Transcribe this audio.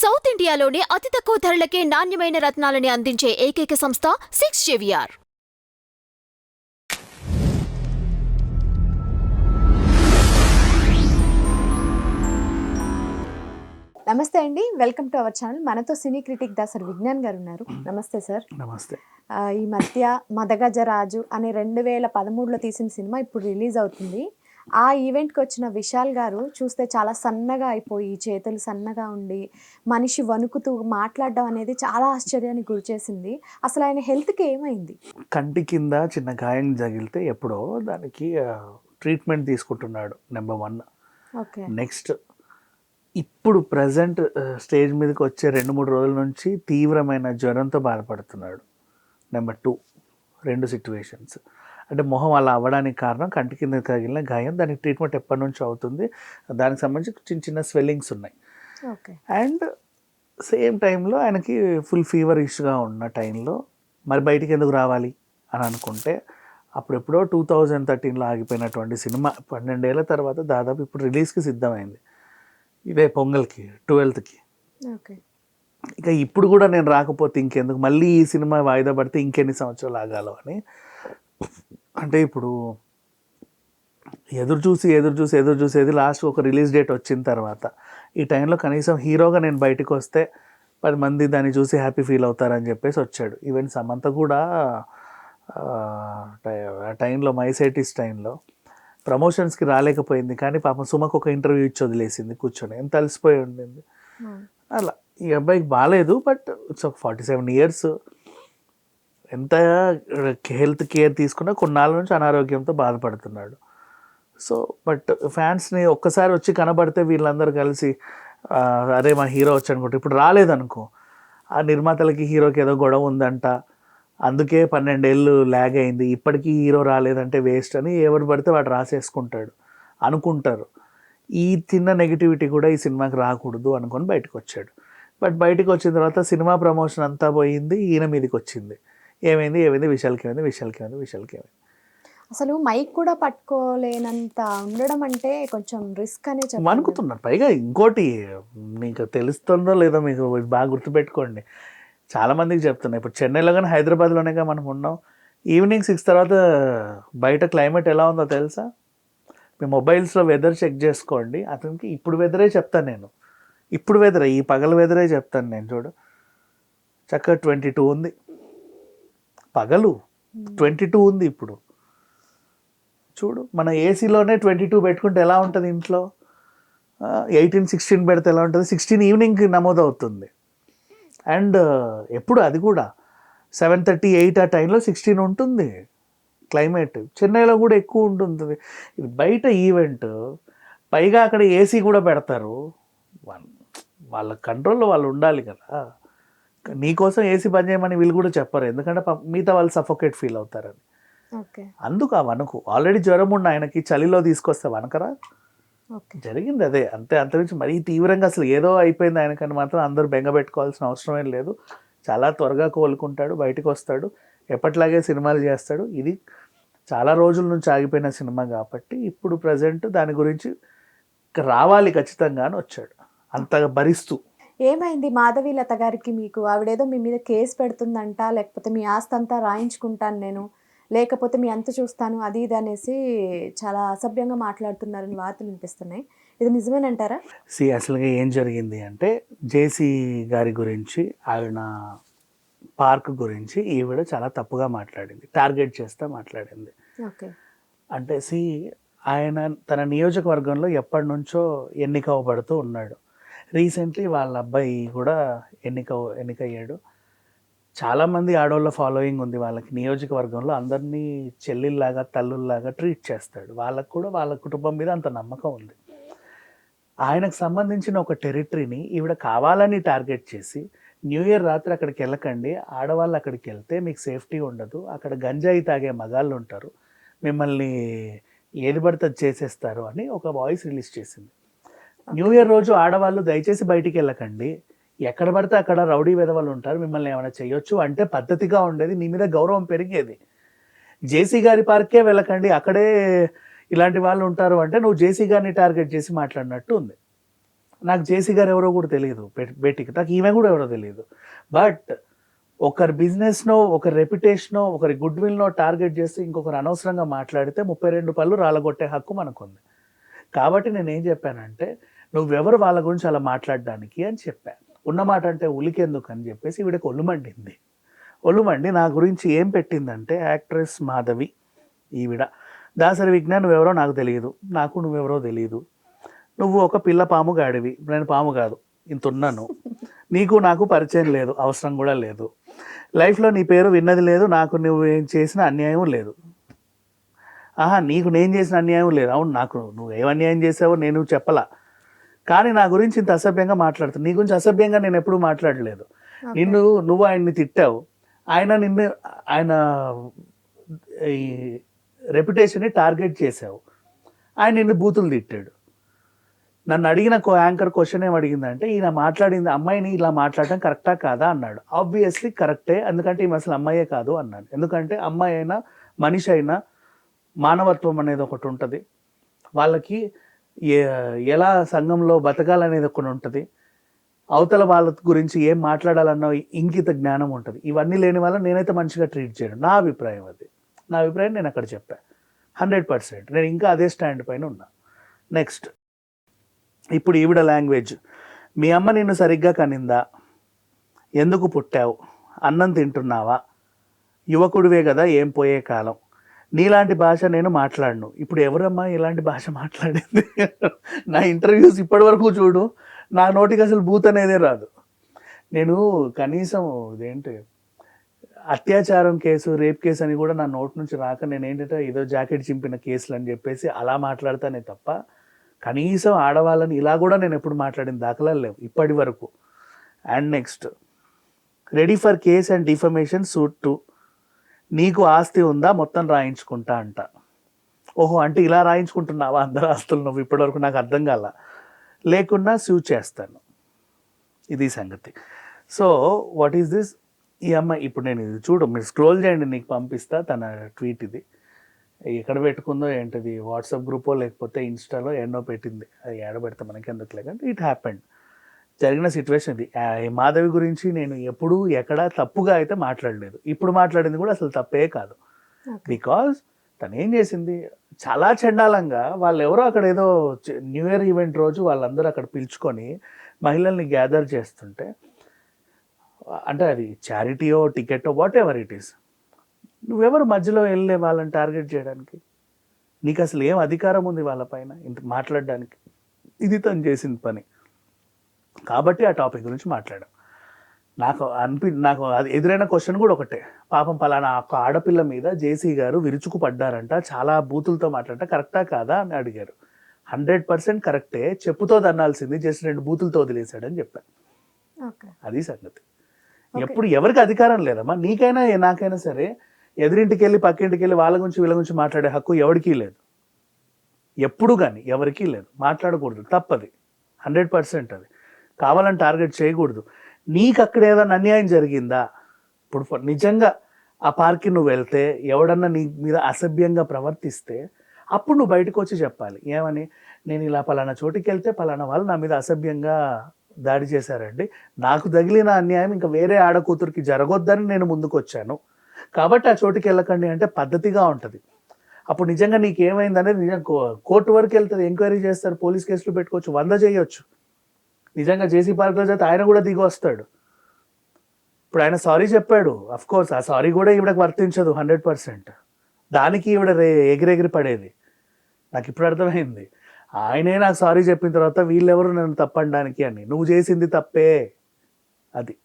South ఇండియాలోనే అతి తక్కువ ధరలకే నాణ్యమైన రత్నాలని అందించే ఏకైక సంస్థ 6JVR. నమస్తే అండి, వెల్కమ్ టు అవర్ ఛానల్. మనతో సినీ క్రిటిక్ దాసర్ విజ్ఞాన్ గారు ఉన్నారు. నమస్తే సార్. నమస్తే. ఈ మధ్య మదగజరాజు అనే 2013లో తీసిన సినిమా ఇప్పుడు రిలీజ్ అవుతుంది. ఆ ఈవెంట్కి వచ్చిన విశాల్ గారు చూస్తే చాలా సన్నగా అయిపోయి, చేతులు సన్నగా ఉండి, మనిషి వణుకుతూ మాట్లాడడం అనేది చాలా ఆశ్చర్యానికి గురిచేసింది. అసలు ఆయన హెల్త్కి ఏమైంది? కంటి కింద చిన్న గాయం తగిలితే ఎప్పుడో దానికి ట్రీట్మెంట్ తీసుకుంటున్నాడు, నెంబర్ 1. ఓకే. నెక్స్ట్ ఇప్పుడు ప్రజెంట్ స్టేజ్ మీదకి వచ్చే 2-3 రోజుల నుంచి తీవ్రమైన జ్వరంతో బాధపడుతున్నాడు, నెంబర్ 2. 2 సిచ్యువేషన్స్. అంటే మొహం అలా అవ్వడానికి కారణం కంటి కింద తగిలిన గాయం. దానికి ట్రీట్మెంట్ ఎప్పటి నుంచి అవుతుంది, దానికి సంబంధించి చిన్న చిన్న స్వెల్లింగ్స్ ఉన్నాయి. ఓకే. అండ్ సేమ్ టైంలో ఆయనకి ఫుల్ ఫీవర్ ఇష్యూగా ఉన్న టైంలో మరి బయటికి ఎందుకు రావాలి అని అనుకుంటే, అప్పుడెప్పుడో 2013లో ఆగిపోయినటువంటి సినిమా 12 ఏళ్ళ తర్వాత దాదాపు ఇప్పుడు రిలీజ్కి సిద్ధమైంది. ఇదే పొంగల్కి 12th. ఓకే. ఇక ఇప్పుడు కూడా నేను రాకపోతే ఇంకెందుకు, మళ్ళీ ఈ సినిమా వాయిదా పడితే ఇంకెన్ని సంవత్సరాలు ఆగాలో అని. అంటే ఇప్పుడు ఎదురు చూసేది లాస్ట్ ఒక రిలీజ్ డేట్ వచ్చిన తర్వాత ఈ టైంలో కనీసం హీరోగా నేను బయటకు వస్తే 10 మంది దాన్ని చూసి హ్యాపీ ఫీల్ అవుతారని చెప్పేసి వచ్చాడు. ఈవెన్ సమంత కూడా ఆ టైంలో మైసైటిస్ టైంలో ప్రమోషన్స్కి రాలేకపోయింది, కానీ పాపం సుమకు ఒక ఇంటర్వ్యూ ఇచ్చి వదిలేసింది కూర్చొని. ఎంత అలసిపోయి ఉండింది. అలా ఈ అబ్బాయికి బాగాలేదు, బట్ ఇట్స్ ఒక 47 years. ఎంత హెల్త్ కేర్ తీసుకున్నా కొన్నాళ్ళ నుంచి అనారోగ్యంతో బాధపడుతున్నాడు. సో బట్ ఫ్యాన్స్ని ఒక్కసారి వచ్చి కనబడితే వీళ్ళందరూ కలిసి అరే మా హీరో వచ్చి అనుకుంటే, ఇప్పుడు రాలేదనుకో ఆ నిర్మాతలకి హీరోకి ఏదో గొడవ ఉందంట, అందుకే 12 ఏళ్ళు ల్యాగ్ అయింది, ఇప్పటికీ హీరో రాలేదంటే వేస్ట్ అని ఎవరు పడితే వాడు రాసేసుకుంటాడు అనుకుంటారు. ఈ చిన్న నెగిటివిటీ కూడా ఈ సినిమాకి రాకూడదు అనుకొని బయటకు వచ్చాడు. బట్ బయటకు వచ్చిన తర్వాత సినిమా ప్రమోషన్ అంతా పోయింది, ఈయన మీదకి వచ్చింది. ఏమైంది విశాల్కి ఏమైంది. అసలు మైక్ కూడా పట్టుకోలేనంత ఉండడం అంటే కొంచెం రిస్క్ అనే చెప్పాలి. వణుకుతున్నారు. పైగా ఇంకోటి మీకు తెలుస్తుందో లేదో, మీకు బాగా గుర్తుపెట్టుకోండి, చాలామందికి చెప్తున్నా. ఇప్పుడు చెన్నైలో కానీ హైదరాబాద్లోనేగా మనం ఉన్నాం. ఈవినింగ్ 6 తర్వాత బయట క్లైమేట్ ఎలా ఉందో తెలుసా? మీ మొబైల్స్లో వెదర్ చెక్ చేసుకోండి. అతనికి ఇప్పుడు వెదరే చెప్తాను నేను, ఇప్పుడు వెదరే, ఈ పగల వెదరే చెప్తాను నేను. చూడు, చక్కగా 22 ఉంది, పగలు 22 ఉంది. ఇప్పుడు చూడు, మన ఏసీలోనే 22 పెట్టుకుంటే ఎలా ఉంటుంది ఇంట్లో, 18-16 పెడితే ఎలా ఉంటుంది, 16 ఈవినింగ్కి నమోదు అవుతుంది. అండ్ ఎప్పుడు అది కూడా 7:30-8 ఆ టైంలో 16 ఉంటుంది క్లైమేట్. చెన్నైలో కూడా ఎక్కువ ఉంటుంది. ఇది బయట ఈవెంట్, పైగా అక్కడ ఏసీ కూడా పెడతారు. వాళ్ళ కంట్రోల్లో వాళ్ళు ఉండాలి కదా. నీకోసం ఏసీ బంద్ చేయమని వీళ్ళు కూడా చెప్పరు, ఎందుకంటే మిగతా వాళ్ళు సఫోకేట్ ఫీల్ అవుతారని. అందుకు ఆ వణుకు. ఆల్రెడీ జ్వరం ఉన్న ఆయనకి చలిలో తీసుకొస్తే వనకరా? జరిగింది అదే, అంతమించి మరీ తీవ్రంగా అసలు ఏదో అయిపోయింది ఆయనకని మాత్రం అందరూ బెంగ పెట్టుకోవాల్సిన అవసరం ఏం లేదు. చాలా త్వరగా కోలుకుంటాడు, బయటకు వస్తాడు, ఎప్పట్లాగే సినిమాలు చేస్తాడు. ఇది చాలా రోజుల నుంచి ఆగిపోయిన సినిమా కాబట్టి ఇప్పుడు ప్రజెంట్ దాని గురించి రావాలి ఖచ్చితంగా అని వచ్చాడు, అంతగా భరిస్తూ. ఏమైంది మాధవీలత గారికి? మీకు ఆవిడేదో మీ మీద కేసు పెడుతుందంట, లేకపోతే మీ ఆస్తి అంతా రాయించుకుంటాను నేను, లేకపోతే మీ అంత చూస్తాను, అది ఇది అనేసి చాలా అసభ్యంగా మాట్లాడుతున్నారని వార్తలు వినిపిస్తున్నాయి. ఇది నిజమేనంటారా? అసలుగా ఏం జరిగింది అంటే, జేసీ గారి గురించి, ఆయన పార్క్ గురించి ఈవిడ చాలా తప్పుగా మాట్లాడింది, టార్గెట్ చేస్తూ మాట్లాడింది. ఓకే. అంటే ఆయన తన నియోజకవర్గంలో ఎప్పటి నుంచో ఎన్నికవ్వబడుతూ ఉన్నాడు. రీసెంట్లీ వాళ్ళ అబ్బాయి కూడా ఎన్నికయ్యాడు. చాలామంది ఆడవాళ్ళ ఫాలోయింగ్ ఉంది వాళ్ళకి నియోజకవర్గంలో. అందరినీ చెల్లెల్లాగా తల్లుల్లాగా ట్రీట్ చేస్తాడు. వాళ్ళకు కూడా వాళ్ళ కుటుంబం మీద అంత నమ్మకం ఉంది. ఆయనకు సంబంధించిన ఒక టెరిటరీని ఈవిడ కావాలని టార్గెట్ చేసి, న్యూ ఇయర్ రాత్రి అక్కడికి వెళ్ళకండి, ఆడవాళ్ళు అక్కడికి వెళ్తే మీకు సేఫ్టీ ఉండదు, అక్కడ గంజాయి తాగే మగాళ్ళు ఉంటారు, మిమ్మల్ని ఏది పడితే అది చేసేస్తారు అని ఒక వాయిస్ రిలీజ్ చేసింది. న్యూ ఇయర్ రోజు ఆడవాళ్ళు దయచేసి బయటికి వెళ్ళకండి, ఎక్కడ పడితే అక్కడ రౌడీ వెధవలు ఉంటారు, మిమ్మల్ని ఏమైనా చేయొచ్చు అంటే పద్ధతిగా ఉండేది, నీ మీద గౌరవం పెరిగేది. జేసీ గారి పార్కే వెళ్ళకండి, అక్కడే ఇలాంటి వాళ్ళు ఉంటారు అంటే నువ్వు జేసీ గారిని టార్గెట్ చేసి మాట్లాడినట్టు ఉంది. నాకు జేసీ గారు ఎవరో కూడా తెలియదు, బేటికి నాకు ఈమె కూడా ఎవరో తెలియదు. బట్ ఒకరి బిజినెస్నో, ఒకరి రెప్యుటేషనో, ఒకరి గుడ్ విల్నో టార్గెట్ చేసి ఇంకొకరు అనవసరంగా మాట్లాడితే 32 పళ్ళు రాలగొట్టే హక్కు మనకుంది. కాబట్టి నేనేం చెప్పానంటే, నువ్వెవరు వాళ్ళ గురించి అలా మాట్లాడడానికి అని చెప్పాను. ఉన్నమాట అంటే ఉలికెందుకు అని చెప్పేసి ఈవిడకి ఒళ్ళుమండింది. ఒళ్ళుమండి నా గురించి ఏం పెట్టిందంటే, యాక్ట్రెస్ మాధవి ఈవిడ, దాసరి విజ్ఞాన్ నువ్వెవరో నాకు తెలియదు, నాకు నువ్వెవరో తెలియదు, నువ్వు ఒక పిల్ల పాము గాడివి, నేను పాము కాదు, ఇంత ఉన్నాను, నీకు నాకు పరిచయం లేదు, అవసరం కూడా లేదు, లైఫ్లో నీ పేరు విన్నది లేదు, నాకు నువ్వు ఏం చేసిన అన్యాయం లేదు. ఆహా, నీకు నేను చేసిన అన్యాయం లేదు. అవును, నాకు నువ్వు ఏం అన్యాయం చేసావో నేను చెప్పలా, కానీ నా గురించి ఇంత అసభ్యంగా మాట్లాడుతావు. నీ గురించి అసభ్యంగా నేను ఎప్పుడూ మాట్లాడలేదు. నువ్వు ఆయన్ని తిట్టావు, ఆయన ఈ రెప్యుటేషన్ని టార్గెట్ చేసావు, ఆయన నిన్ను బూతులు తిట్టాడు. నన్ను అడిగిన యాంకర్ క్వశ్చన్ ఏం అడిగిందంటే, ఈయన మాట్లాడింది అమ్మాయిని ఇలా మాట్లాడటం కరెక్టా కాదా అన్నాడు. ఆబ్వియస్లీ కరెక్టే, ఎందుకంటే ఈమె అసలు అమ్మాయే కాదు అన్నాడు. ఎందుకంటే అమ్మాయి అయినా మనిషి అయినా మానవత్వం అనేది ఒకటి ఉంటుంది, వాళ్ళకి ఎలా సంఘంలో బతకాలనేది ఒకటి ఉంటుంది, అవతల వాళ్ళ గురించి ఏం మాట్లాడాలన్న ఇంకిత జ్ఞానం ఉంటుంది. ఇవన్నీ లేని వల్ల నేనైతే మంచిగా ట్రీట్ చేయను. నా అభిప్రాయం అది, నా అభిప్రాయం నేను అక్కడ చెప్పాను 100%. నేను ఇంకా అదే స్టాండ్ పైన ఉన్నా. నెక్స్ట్, ఇప్పుడు ఈవిడ లాంగ్వేజ్, మీ అమ్మ నిన్ను సరిగ్గా కనిందా, ఎందుకు పుట్టావు, అన్నం తింటున్నావా, యువకుడివే కదా, ఏం పోయే కాలం, నీలాంటి భాష నేను మాట్లాడను. ఇప్పుడు ఎవరమ్మా ఇలాంటి భాష మాట్లాడింది? నా ఇంటర్వ్యూస్ ఇప్పటి వరకు చూడు, నా నోటికి అసలు బూత్ అనేదే రాదు. నేను కనీసం ఇదేంటి అత్యాచారం కేసు, రేప్ కేసు అని కూడా నా నోటి నుంచి రాక, నేను ఏంటంటే ఏదో జాకెట్ చింపిన కేసులు అని చెప్పేసి అలా మాట్లాడతానే తప్ప, కనీసం ఆడవాళ్ళని ఇలా కూడా నేను ఎప్పుడు మాట్లాడిన దాఖలాలు లేవు ఇప్పటి వరకు. And next, ready for case and defamation suit 2, నీకు ఆస్తి ఉందా, మొత్తం రాయించుకుంటా అంట. ఓహో, అంటే ఇలా రాయించుకుంటున్నావా అందరు ఆస్తులు నువ్వు? ఇప్పటివరకు నాకు అర్థం కాల. లేకున్నా సూ చేస్తాను, ఇది సంగతి. So what is this? ఈ అమ్మాయి ఇప్పుడు నేను ఇది చూడు, మీరు స్క్రోల్ చేయండి, నీకు పంపిస్తా తన ట్వీట్. ఇది ఎక్కడ పెట్టుకుందో ఏంటిది, వాట్సాప్ గ్రూపో లేకపోతే ఇన్స్టాలో ఎన్నో పెట్టింది, అది ఏడబెడతా మనకి ఎందుకులే, కానీ ఇట్ హ్యాపెండ్, జరిగిన సిచ్యువేషన్ ఇది. మాధవి గురించి నేను ఎప్పుడూ ఎక్కడ తప్పుగా అయితే మాట్లాడలేదు. ఇప్పుడు మాట్లాడింది కూడా అసలు తప్పే కాదు. బికాజ్ తను ఏం చేసింది, చాలా చండాలంగా వాళ్ళు ఎవరో అక్కడ ఏదో న్యూ ఇయర్ ఈవెంట్ రోజు వాళ్ళందరూ అక్కడ పిలుచుకొని మహిళల్ని గ్యాదర్ చేస్తుంటే, అంటే అది చారిటీయో టికెటో వాట్ ఎవర్ ఇట్ ఈస్, నువ్వెవరు మధ్యలో వెళ్ళే వాళ్ళని టార్గెట్ చేయడానికి? నీకు అసలు ఏం అధికారం ఉంది వాళ్ళపైన ఇంత మాట్లాడడానికి? ఇది తను చేసిన పని. కాబట్టి ఆ టాపిక్ గురించి మాట్లాడాం. నాకు అది ఎదురైన క్వశ్చన్ కూడా ఒకటే, పాపం పలానా ఒక ఆడపిల్ల మీద జేసీ గారు విరుచుకు పడ్డారంట, చాలా బూతులతో మాట్లాడట, కరెక్టా కాదా అని అడిగారు. 100% కరెక్టే, చెప్పుతో దన్నాల్సింది, జస్ట్ 2 బూతులతో వదిలేశాడని చెప్పాను. అది సంగతి. ఎప్పుడు ఎవరికి అధికారం లేదమ్మా, నీకైనా నాకైనా సరే, ఎదురింటికి వెళ్ళి పక్కింటికి వెళ్ళి వాళ్ళ గురించి వీళ్ళ గురించి మాట్లాడే హక్కు ఎవరికీ లేదు, ఎప్పుడు కానీ ఎవరికీ లేదు. మాట్లాడకూడదు, తప్పది 100%. అది కావాలని టార్గెట్ చేయకూడదు. నీకు అక్కడ ఏదైనా అన్యాయం జరిగిందా? ఇప్పుడు నిజంగా ఆ పార్క్కి నువ్వు వెళ్తే ఎవడన్నా నీ మీద అసభ్యంగా ప్రవర్తిస్తే అప్పుడు నువ్వు బయటకు వచ్చి చెప్పాలి. ఏమని, నేను ఇలా పలానా చోటికి వెళ్తే పలానా వాళ్ళు నా మీద అసభ్యంగా దాడి చేశారండి, నాకు తగిలిన అన్యాయం ఇంకా వేరే ఆడకూతురికి జరగొద్దని నేను ముందుకు వచ్చాను, కాబట్టి ఆ చోటుకి వెళ్ళకండి అంటే పద్ధతిగా ఉంటుంది. అప్పుడు నిజంగా నీకు ఏమైందనేది నిజంగా కోర్టు వరకు వెళ్తుంది, ఎంక్వైరీ చేస్తారు, పోలీస్ కేసులు పెట్టుకోవచ్చు, 100 చేయొచ్చు. నిజంగా జేసీ పార్క్లో చేస్తే ఆయన కూడా దిగి వస్తాడు. ఇప్పుడు ఆయన సారీ చెప్పాడు, అఫ్ కోర్స్ ఆ సారీ కూడా ఈవిడకి వర్తించదు 100%. దానికి ఈవిడ ఎగిరెగిరి పడేది. నాకు ఇప్పుడు అర్థమైంది, ఆయనే నాకు సారీ చెప్పిన తర్వాత వీళ్ళెవరు నన్ను తప్పనడానికి అని. నువ్వు చేసింది తప్పే అది.